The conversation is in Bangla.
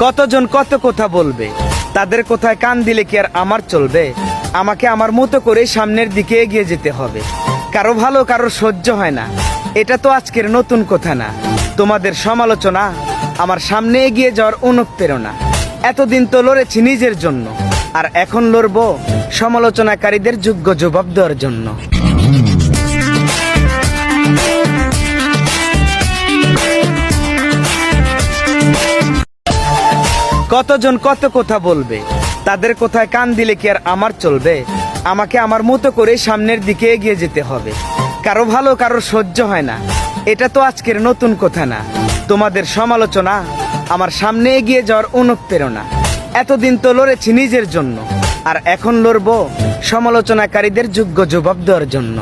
কতজন কত কথা বলবে, তাদের কোথায় কান দিলে কি আর আমার চলবে? আমাকে আমার মতো করে সামনের দিকে এগিয়ে যেতে হবে। কারো ভালো কারো সহ্য হয় না, এটা তো আজকের নতুন কথা না। তোমাদের সমালোচনা আমার সামনে এগিয়ে যাওয়ার অনুপ্রেরণা। এতদিন তো লড়েছি নিজের জন্য, আর এখন লড়বো সমালোচনাকারীদের যোগ্য জবাব দেওয়ার জন্য। কতজন কত কথা বলবে, তাদের কোথায় কান দিলে কি আর আমার চলবে? আমাকে আমার মতো করে সামনের দিকে এগিয়ে যেতে হবে। কারো ভালো কারো সহ্য হয় না, এটা তো আজকের নতুন কথা না। তোমাদের সমালোচনা আমার সামনে এগিয়ে যাওয়ার অনুপ্রেরণা। এতদিন তো লড়েছি নিজের জন্য, আর এখন লড়বো সমালোচনাকারীদের যোগ্য জবাব দেওয়ার জন্য।